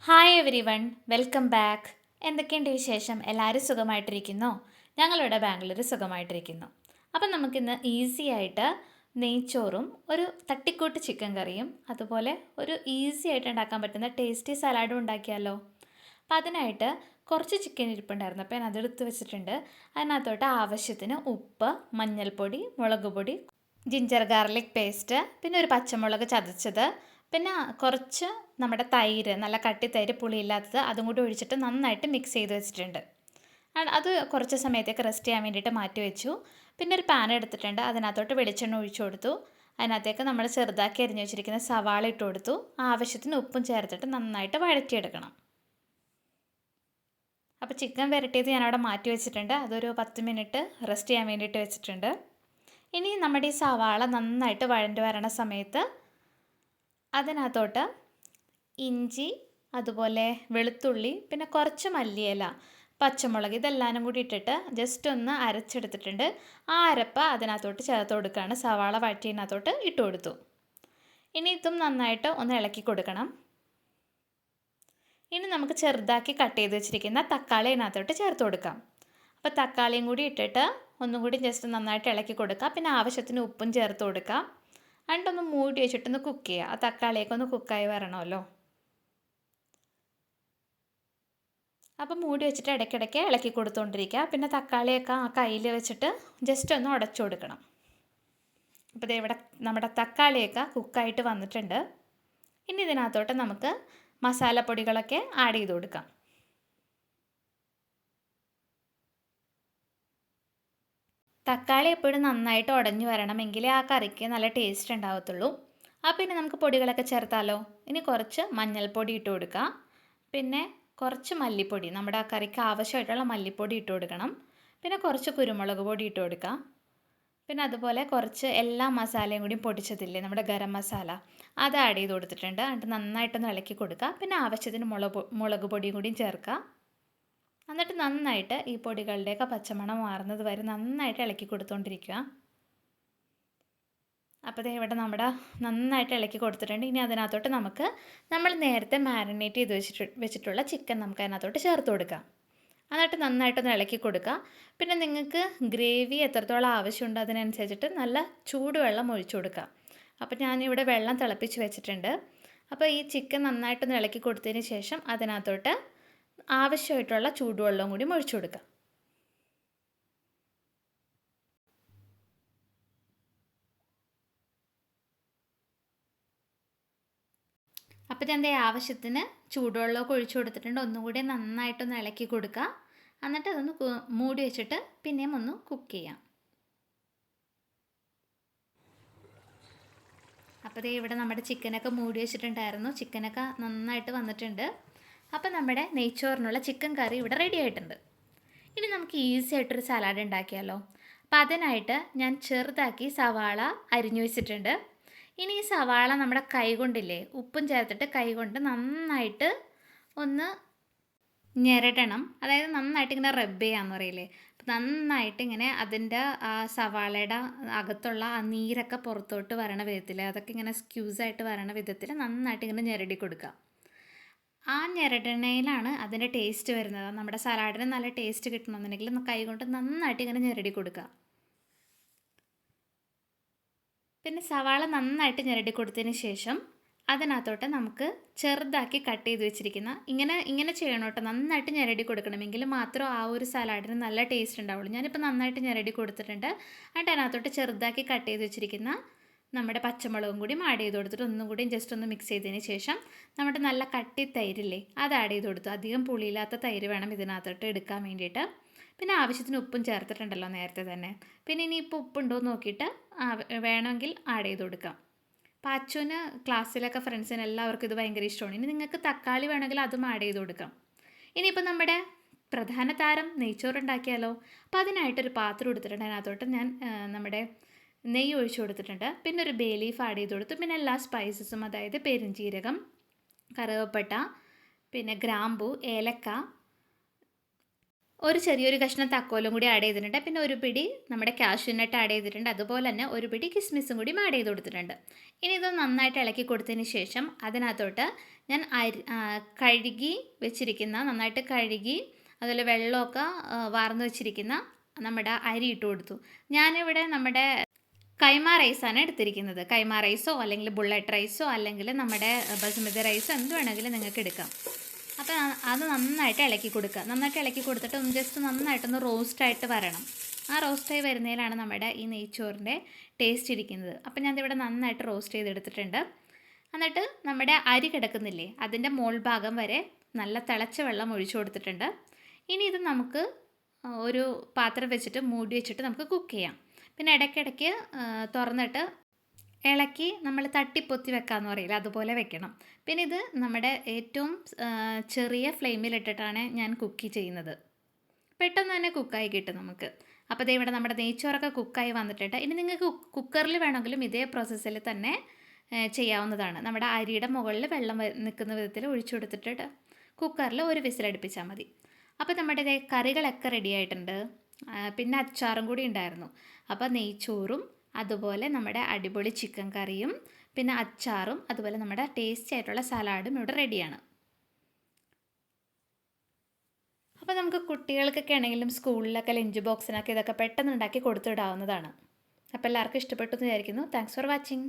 Hi every one, welcome back. എന്തൊക്കെയുണ്ട് വിശേഷം? എല്ലാവരും സുഖമായിട്ടിരിക്കുന്നോ? ഞങ്ങളിവിടെ ബാംഗ്ലൂർ സുഖമായിട്ടിരിക്കുന്നു. അപ്പം നമുക്കിന്ന് ഈസി ആയിട്ട് നെയ്ച്ചോറും ഒരു തട്ടിക്കൂട്ട് ചിക്കൻ കറിയും അതുപോലെ ഒരു ഈസി ആയിട്ട് ഉണ്ടാക്കാൻ പറ്റുന്ന ടേസ്റ്റി സലാഡും ഉണ്ടാക്കിയാലോ? അപ്പം അതിനായിട്ട് കുറച്ച് ചിക്കൻ ഇരിപ്പുണ്ടായിരുന്നു, അപ്പോൾ ഞാൻ അതെടുത്ത് വെച്ചിട്ടുണ്ട്. അതിനകത്തോട്ട് ആവശ്യത്തിന് ഉപ്പ്, മഞ്ഞൾപ്പൊടി, മുളക് പൊടി, ജിഞ്ചർ ഗാർലിക് പേസ്റ്റ്, പിന്നെ ഒരു പച്ചമുളക് ചതച്ചത്, പിന്നെ കുറച്ച് നമ്മുടെ തൈര്, നല്ല കട്ടി തൈര്, പുളിയില്ലാത്തത്, അതും കൂടി ഒഴിച്ചിട്ട് നന്നായിട്ട് മിക്സ് ചെയ്ത് വെച്ചിട്ടുണ്ട്. അത് കുറച്ച് സമയത്തേക്ക് റെസ്റ്റ് ചെയ്യാൻ വേണ്ടിയിട്ട് മാറ്റി വെച്ചു. പിന്നെ ഒരു പാൻ എടുത്തിട്ടുണ്ട്, അതിനകത്തോട്ട് വെളിച്ചെണ്ണ ഒഴിച്ചു കൊടുത്തു. അതിനകത്തേക്ക് നമ്മൾ ചെറുതാക്കി അരിഞ്ഞു വെച്ചിരിക്കുന്ന സവാള ഇട്ട് കൊടുത്തു. ആവശ്യത്തിന് ഉപ്പും ചേർത്തിട്ട് നന്നായിട്ട് വഴറ്റിയെടുക്കണം. അപ്പോൾ ചിക്കൻ വരട്ടിയത് ഞാനവിടെ മാറ്റി വെച്ചിട്ടുണ്ട്. അതൊരു 10 മിനിറ്റ് റെസ്റ്റ് ചെയ്യാൻ വേണ്ടിയിട്ട് വെച്ചിട്ടുണ്ട്. ഇനി നമ്മുടെ ഈ സവാള നന്നായിട്ട് വഴണ്ട് വരണ സമയത്ത് അതിനകത്തോട്ട് ഇഞ്ചി, അതുപോലെ വെളുത്തുള്ളി, പിന്നെ കുറച്ച് മല്ലിയില, പച്ചമുളക്, ഇതെല്ലാനും കൂടി ഇട്ടിട്ട് ജസ്റ്റ് ഒന്ന് അരച്ചെടുത്തിട്ടുണ്ട്. ആ അരപ്പ് അതിനകത്തോട്ട് ചേർത്ത് കൊടുക്കുകയാണ്. സവാള വഴറ്റിയതിനകത്തോട്ട് ഇട്ട് കൊടുത്തു. ഇനി ഇതും നന്നായിട്ട് ഒന്ന് ഇളക്കി കൊടുക്കണം. ഇനി നമുക്ക് ചെറുതാക്കി കട്ട് ചെയ്ത് വെച്ചിരിക്കുന്ന തക്കാളി അതിനകത്തോട്ട് ചേർത്ത് കൊടുക്കാം. അപ്പോൾ തക്കാളിയും കൂടി ഇട്ടിട്ട് ഒന്നും കൂടി ജസ്റ്റ് നന്നായിട്ട് ഇളക്കി കൊടുക്കുക. പിന്നെ ആവശ്യത്തിന് ഉപ്പും ചേർത്ത് കൊടുക്കാം. എന്നിട്ടൊന്ന് മൂടി വെച്ചിട്ടൊന്ന് കുക്ക് ചെയ്യുക. ആ തക്കാളിയൊക്കെ ഒന്ന് കുക്കായി വരണമല്ലോ. അപ്പം മൂടി വെച്ചിട്ട് ഇടയ്ക്കിടയ്ക്ക് ഇളക്കി കൊടുത്തുകൊണ്ടിരിക്കുക. പിന്നെ തക്കാളിയൊക്കെ ആ കയ്യിൽ വെച്ചിട്ട് ജസ്റ്റ് ഒന്ന് ഉടച്ചു കൊടുക്കണം. അപ്പോൾ ഇവിടെ നമ്മുടെ തക്കാളിയൊക്കെ കുക്കായിട്ട് വന്നിട്ടുണ്ട്. ഇനി ഇതിനകത്തോട്ട് നമുക്ക് മസാലപ്പൊടികളൊക്കെ ആഡ് ചെയ്ത് കൊടുക്കാം. തക്കാളി എപ്പോഴും നന്നായിട്ട് ഉടഞ്ഞു വരണമെങ്കിലേ ആ കറിക്ക് നല്ല ടേസ്റ്റ് ഉണ്ടാവത്തുള്ളൂ. അപ്പോൾ ഇനി നമുക്ക് പൊടികളൊക്കെ ചേർത്താലോ. ഇനി കുറച്ച് മഞ്ഞൾപ്പൊടി ഇട്ട് കൊടുക്കുക. പിന്നെ കുറച്ച് മല്ലിപ്പൊടി, നമ്മുടെ ആ കറിക്ക് ആവശ്യമായിട്ടുള്ള മല്ലിപ്പൊടി ഇട്ട് കൊടുക്കണം. പിന്നെ കുറച്ച് കുരുമുളക് പൊടി ഇട്ട് കൊടുക്കുക. പിന്നെ അതുപോലെ കുറച്ച് എല്ലാ മസാലയും കൂടി പൊടിച്ചതില്ലേ, നമ്മുടെ ഗരം മസാല, അത് ആഡ് ചെയ്ത് കൊടുത്തിട്ടുണ്ട്. എന്നിട്ട് നന്നായിട്ടൊന്ന് ഇളക്കി കൊടുക്കുക. പിന്നെ ആവശ്യത്തിന് മുളക് പൊടിയും കൂടിയും ചേർക്കുക. എന്നിട്ട് നന്നായിട്ട് ഈ പൊടികളുടെയൊക്കെ പച്ചമണം മാറുന്നത് വരെ നന്നായിട്ട് ഇളക്കി കൊടുത്തുകൊണ്ടിരിക്കുക. അപ്പോൾ ദേ ഇവിടെ നമ്മുടെ നന്നായിട്ട് ഇളക്കി കൊടുത്തിട്ടുണ്ട്. ഇനി അതിനകത്തോട്ട് നമുക്ക് നമ്മൾ നേരത്തെ മാരിനേറ്റ് ചെയ്ത് വെച്ചിട്ടുള്ള ചിക്കൻ നമുക്ക് അതിനകത്തോട്ട് ചേർത്ത് കൊടുക്കാം. എന്നിട്ട് നന്നായിട്ടൊന്ന് ഇളക്കി കൊടുക്കുക. പിന്നെ നിങ്ങൾക്ക് ഗ്രേവി എത്രത്തോളം ആവശ്യമുണ്ടോ അതിനനുസരിച്ചിട്ട് നല്ല ചൂടുവെള്ളം ഒഴിച്ചു കൊടുക്കുക. അപ്പോൾ ഞാനിവിടെ വെള്ളം തിളപ്പിച്ച് വെച്ചിട്ടുണ്ട്. അപ്പോൾ ഈ ചിക്കൻ നന്നായിട്ടൊന്ന് ഇളക്കി കൊടുത്തതിന് ശേഷം അതിനകത്തോട്ട് ആവശ്യമായിട്ടുള്ള ചൂടുവെള്ളവും കൂടി ഒഴിച്ചു കൊടുക്കുക. അപ്പോൾ ഞാൻ ദേ ആവശ്യത്തിന് ചൂടുവെള്ളമൊക്കെ ഒഴിച്ചു കൊടുത്തിട്ടുണ്ട്. ഒന്നും കൂടി നന്നായിട്ടൊന്ന് ഇളക്കി കൊടുക്കുക. എന്നിട്ട് അതൊന്ന് മൂടി വെച്ചിട്ട് പിന്നെയും ഒന്ന് കുക്ക് ചെയ്യാം. അപ്പോൾ ദേ ഇവിടെ നമ്മുടെ ചിക്കനൊക്കെ മൂടി വെച്ചിട്ടുണ്ടായിരുന്നു. ചിക്കനൊക്കെ നന്നായിട്ട് വന്നിട്ടുണ്ട്. അപ്പോൾ നമ്മുടെ നെയ്ച്ചോറിനുള്ള ചിക്കൻ കറി ഇവിടെ റെഡി ആയിട്ടുണ്ട്. ഇനി നമുക്ക് ഈസി ആയിട്ടൊരു സലാഡ് ഉണ്ടാക്കിയാലോ. അപ്പോൾ അതിനായിട്ട് ഞാൻ ചെറുതാക്കി സവാള അരിഞ്ഞു വെച്ചിട്ടുണ്ട്. ഇനി ഈ സവാള നമ്മുടെ കൈ കൊണ്ടില്ലേ, ഉപ്പും ചേർത്തിട്ട് കൈ കൊണ്ട് നന്നായിട്ട് ഒന്ന് ഞെരടണം. അതായത് നന്നായിട്ട് ഇങ്ങനെ റബ്ബ് ചെയ്യാമെന്ന് പറയില്ലേ, അപ്പം നന്നായിട്ട് ഇങ്ങനെ അതിൻ്റെ ആ സവാളയുടെ അകത്തുള്ള ആ നീരൊക്കെ പുറത്തോട്ട് വരണ വിധത്തിൽ, അതൊക്കെ ഇങ്ങനെ സ്ക്യൂസായിട്ട് വരണ വിധത്തിൽ നന്നായിട്ട് ഇങ്ങനെ ഞെരടി കൊടുക്കുക. ആ ഞെരടണയിലാണ് അതിൻ്റെ ടേസ്റ്റ് വരുന്നത്. നമ്മുടെ സലാഡിന് നല്ല ടേസ്റ്റ് കിട്ടണമെന്നുണ്ടെങ്കിൽ കൈ കൊണ്ട് നന്നായിട്ട് ഇങ്ങനെ ഞെരടി കൊടുക്കുക. പിന്നെ സവാള നന്നായിട്ട് ഞെരടി കൊടുത്തതിന് ശേഷം അതിനകത്തോട്ട് നമുക്ക് ചെറുതാക്കി കട്ട് ചെയ്ത് വെച്ചിരിക്കുന്ന, ഇങ്ങനെ ചെയ്യണം കേട്ടോ, നന്നായിട്ട് ഞെരടി കൊടുക്കണമെങ്കിൽ മാത്രം ആ ഒരു സലാഡിന് നല്ല ടേസ്റ്റ് ഉണ്ടാവുള്ളൂ. ഞാനിപ്പോൾ നന്നായിട്ട് ഞെരടി കൊടുത്തിട്ടുണ്ട്. എന്നിട്ട് അതിനകത്തോട്ട് ചെറുതാക്കി കട്ട് ചെയ്ത് വെച്ചിരിക്കുന്ന നമ്മുടെ പച്ചമുളകും കൂടി ആഡ് ചെയ്ത് കൊടുത്തിട്ട് ഒന്നും കൂടി ജസ്റ്റ് ഒന്ന് മിക്സ് ചെയ്തതിന് ശേഷം നമ്മുടെ നല്ല കട്ടി തൈരില്ലേ, അത് ആഡ് ചെയ്ത് കൊടുത്തു. അധികം പുളിയില്ലാത്ത തൈര് വേണം ഇതിനകത്തോട്ട് എടുക്കാൻ വേണ്ടിയിട്ട്. പിന്നെ ആവശ്യത്തിന് ഉപ്പും ചേർത്തിട്ടുണ്ടല്ലോ നേരത്തെ തന്നെ. പിന്നെ ഇനിയിപ്പോൾ ഉപ്പുണ്ടോ എന്ന് നോക്കിയിട്ട് വേണമെങ്കിൽ ആഡ് ചെയ്ത് കൊടുക്കാം. അപ്പോൾ അച്ചുവിന് ക്ലാസ്സിലൊക്കെ ഫ്രണ്ട്സിന് എല്ലാവർക്കും ഇത് ഭയങ്കര ഇഷ്ടമാണ്. ഇനി നിങ്ങൾക്ക് തക്കാളി വേണമെങ്കിൽ അതും ആഡ് ചെയ്ത് കൊടുക്കാം. ഇനിയിപ്പോൾ നമ്മുടെ പ്രധാന താരം നെയ്ച്ചോറുണ്ടാക്കിയാലോ. അപ്പോൾ അതിനായിട്ടൊരു പാത്രം എടുത്തിട്ടുണ്ട്. അതിനകത്തോട്ട് ഞാൻ നമ്മുടെ നെയ്യ് ഒഴിച്ചു കൊടുത്തിട്ടുണ്ട്. പിന്നെ ഒരു ബേ ലീഫ് ആഡ് ചെയ്ത് കൊടുത്തു. പിന്നെ എല്ലാ സ്പൈസസും, അതായത് പെരുംജീരകം, കറുവപ്പട്ട, പിന്നെ ഗ്രാമ്പൂ, ഏലക്ക, ഒരു ചെറിയൊരു കഷ്ണം തക്കോലും കൂടി ആഡ് ചെയ്തിട്ടുണ്ട്. പിന്നെ ഒരു പിടി നമ്മുടെ കാഷ്യൂ നട്ട് ആഡ് ചെയ്തിട്ടുണ്ട്. അതുപോലെ തന്നെ ഒരു പിടി കിസ്മിസും കൂടി ആഡ് ചെയ്ത് കൊടുത്തിട്ടുണ്ട്. ഇനി ഇത് നന്നായിട്ട് ഇളക്കി കൊടുത്തതിന് ശേഷം അതിനകത്തോട്ട് ഞാൻ കഴുകി വെച്ചിരിക്കുന്ന, നന്നായിട്ട് കഴുകി അതുപോലെ വെള്ളമൊക്കെ വാർന്ന് വെച്ചിരിക്കുന്ന നമ്മുടെ അരി ഇട്ട് കൊടുത്തു. ഞാനിവിടെ നമ്മുടെ കൈമ റൈസാണ് എടുത്തിരിക്കുന്നത്. കൈമ റൈസോ അല്ലെങ്കിൽ ബുള്ളറ്റ് റൈസോ അല്ലെങ്കിൽ നമ്മുടെ ബസുമതി റൈസോ എന്ത് വേണമെങ്കിലും നിങ്ങൾക്ക് എടുക്കാം. അപ്പോൾ അത് നന്നായിട്ട് ഇളക്കി കൊടുക്കുക. നന്നായിട്ട് ഇളക്കി കൊടുത്തിട്ട് ഒന്ന് ജസ്റ്റ് നന്നായിട്ടൊന്ന് റോസ്റ്റായിട്ട് വരണം. ആ റോസ്റ്റായി വരുന്നതിലാണ് നമ്മുടെ ഈ നെയ്ച്ചോറിൻ്റെ ടേസ്റ്റ് ഇരിക്കുന്നത്. അപ്പോൾ ഞാനിവിടെ നന്നായിട്ട് റോസ്റ്റ് ചെയ്തെടുത്തിട്ടുണ്ട്. എന്നിട്ട് നമ്മുടെ അരി കിടക്കുന്നില്ലേ, അതിൻ്റെ മോൾ ഭാഗം വരെ നല്ല തിളച്ച വെള്ളം ഒഴിച്ചു കൊടുത്തിട്ടുണ്ട്. ഇനി ഇത് നമുക്ക് ഒരു പാത്രം വെച്ചിട്ട് മൂടി വെച്ചിട്ട് നമുക്ക് കുക്ക് ചെയ്യാം. പിന്നെ ഇടയ്ക്കിടയ്ക്ക് തുറന്നിട്ട് ഇളക്കി നമ്മൾ തട്ടിപ്പൊത്തി വെക്കാമെന്ന് പറയില്ല, അതുപോലെ വെക്കണം. പിന്നെ ഇത് നമ്മുടെ ഏറ്റവും ചെറിയ ഫ്ലെയിമിലിട്ടിട്ടാണ് ഞാൻ കുക്ക് ചെയ്യുന്നത്. പെട്ടെന്ന് തന്നെ കുക്കായി കിട്ടും നമുക്ക്. അപ്പോൾ ദേ ഇവിടെ നമ്മുടെ നെയ്ച്ചോറൊക്കെ കുക്കായി വന്നിട്ടുണ്ട്. ഇനി നിങ്ങൾക്ക് കുക്കറിൽ വേണമെങ്കിലും ഇതേ പ്രോസസ്സിൽ തന്നെ ചെയ്യാവുന്നതാണ്. നമ്മുടെ അരിയുടെ മുകളിൽ വെള്ളം നിൽക്കുന്ന വിധത്തിൽ ഒഴിച്ചു കൊടുത്തിട്ട് കുക്കറിൽ ഒരു വിസിലടുപ്പിച്ചാൽ മതി. അപ്പോൾ നമ്മുടെ ഇതേ കറികളൊക്കെ റെഡി ആയിട്ടുണ്ട്. പിന്നെ അച്ചാറും കൂടി ഉണ്ടായിരുന്നു. അപ്പോൾ നെയ്ച്ചോറും അതുപോലെ നമ്മുടെ അടിപൊളി ചിക്കൻ കറിയും പിന്നെ അച്ചാറും അതുപോലെ നമ്മുടെ ടേസ്റ്റി ആയിട്ടുള്ള സലാഡും ഇവിടെ റെഡിയാണ്. അപ്പോൾ നമുക്ക് കുട്ടികൾക്കൊക്കെ ആണെങ്കിലും സ്കൂളിലൊക്കെ ലഞ്ച് ബോക്സിനൊക്കെ ഇതൊക്കെ പെട്ടെന്ന് ഉണ്ടാക്കി കൊടുത്തുവിടാവുന്നതാണ്. അപ്പോൾ എല്ലാവർക്കും ഇഷ്ടപ്പെട്ടു എന്ന് വിചാരിക്കുന്നു. Thanks for watching.